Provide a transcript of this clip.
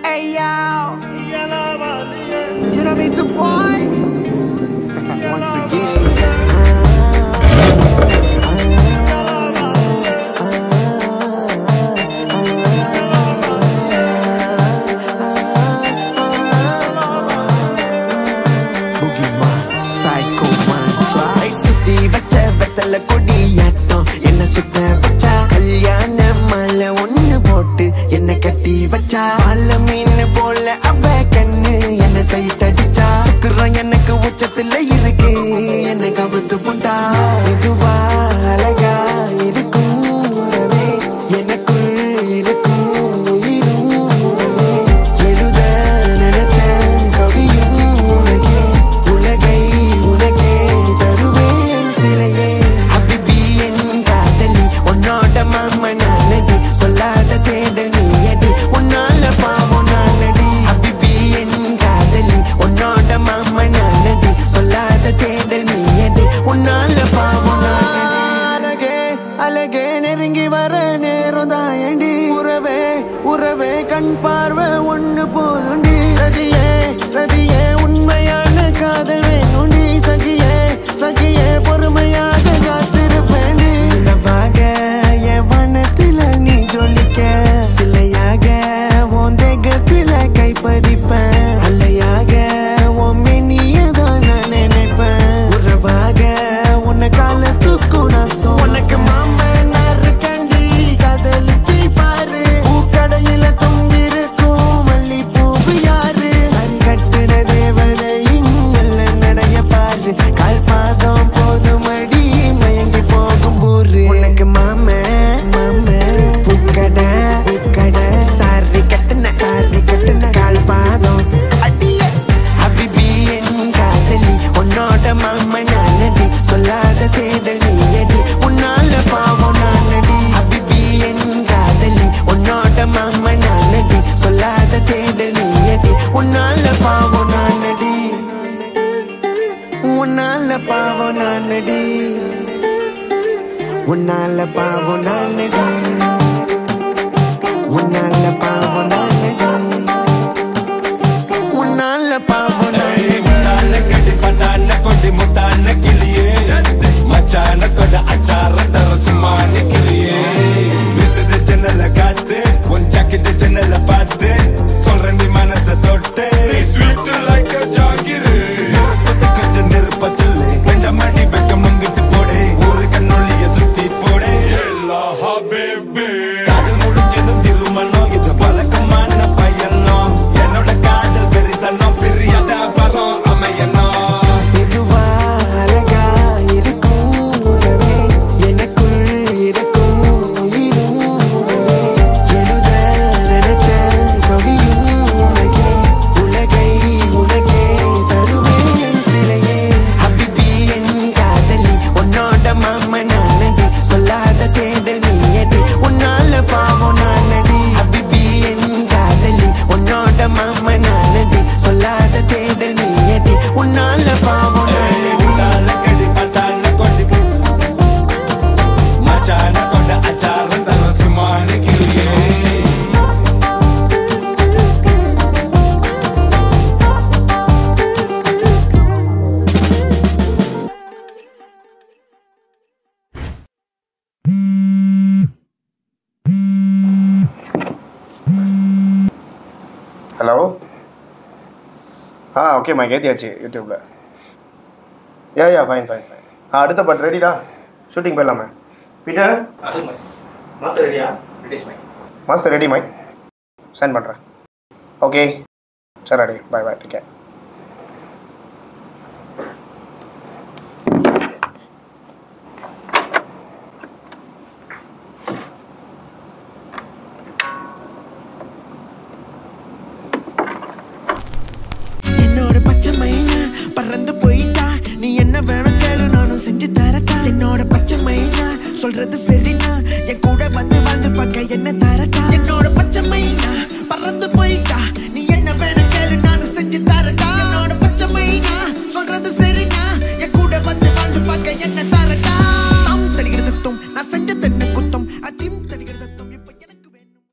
Hey yo, you know me too, boy. Once again. Boogeyman, psycho mantra. I sutti vacha vetala kodiyattam enna sutta vacha kalyana mala onnu potu enna katti vacha pala meen pole ava kannu enna sight adicha sukran enakku uchathila irukku enna kavuthu punda iduva alaga irukum urave enakul irukum uyirum urave eludha nenacha kaviyum unage ulagai unage taruven silaye habibi en kadali onnoda mamma nanadi sollada thedal niyadi unnala paavo nanadi habibi en kadali onnoda mamma nanadi sollada thedal niyadi unnala paavo nanadi alage neringi vara nerondayandi urave kan parva onnu podundi radiye unmayana kaadal venundi sagiye porumaiyaga kaathirupendi navaga yevanathila nee jolika silayaga vondegathila kai padipa allayaga ommeniyaga na nenepa uravaga unna kaalathukku na so unakku mama narukandi kadalichi paaru pookadayila thungirukum malli poovu yaaru sari kattuna devadai ingalla nadaya paaru kaal paadam podumadi mayangi pogum ooru unakku mama pookada sari kattuna kaal paadam adiye habibi en kadali onnoda mama nanadi sollada thedal niyadi unnala paavo nanadi habibi en kadali onnoda mama nanadi sollada thedal niyadi unnala paavo nanadi unnala paavo nanadi unnala paavo nanadi unnala paavo nanadi unnala paavo nanadi முட்டான கடி பட்டான கொடி முட்டான கிளியே மச்சான தொட அச்சார தரசுமான கிளியே விசுது ஜன்னல காத்து உன் jacket ஜன்னல பார்த்து சொல்றேன் நீ மனச தொட்டு ஸ்வீட் லைக் a ஜாகிரு நெருப்பத்து கொஞ்சம் நெருப்ப சொல்லு ரெண்ட மடி வெக்க மங்கிட்டு போடு ஒரு கண்ணொளிய சுத்தி போடு எல்லா ஹபீபி காதல் முடிஞ்சதும் திருமணம் இது பழக்கமான பையனோ என்னோட காதல் பெரிதனம் பிரியாத வரம் இதுவா அழகா இருக்கும் உறவே எனக்குள் இருக்கும் உயிரும் உறவே எழுத நினைச்ச கவியும் உனகே உலகை உனகே தருவேன் சிலையே ஹபிபி என் காதலி உன்னோட மாமா நானடி சொல்லாத தேடல் நீயடி உன்னால பாவம் நானடி ஹபிபி என் காதலி உன்னோட மாமா நானடி சொல்லாத தேடல் நீயடி உன்னால பாவம் நானடி கடி பட்டான கொடி மச்சான தொட அச்சார தரசுமான கிளியே ஹலோ ஓகே மைக் ஏற்றியாச்சு யூடியூப்பில் யா ஃபைன் அடுத்த பாட்டு ரெடிடா ஷூட்டிங் போயிடலாமே பீட்டர் மாஸ்டர் ரெடியா மாஸ்டர் ரெடி மைக் சென்ட் பண்ணுறேன் ஓகே சரி ரெடி பாய் டேக் கேர் என்னோட பச்சை மைனா பறந்து போயிட்டா நீ என்ன வேணும் கேளு நானும் செஞ்சு தரட்டா என்னோட பச்சை மைனா சொல்றது சரினா என் கூட வந்து வாழ்ந்து பார்க்க என்ன தரட்டா என்னோட பச்சை மைனா பறந்து போயிட்டா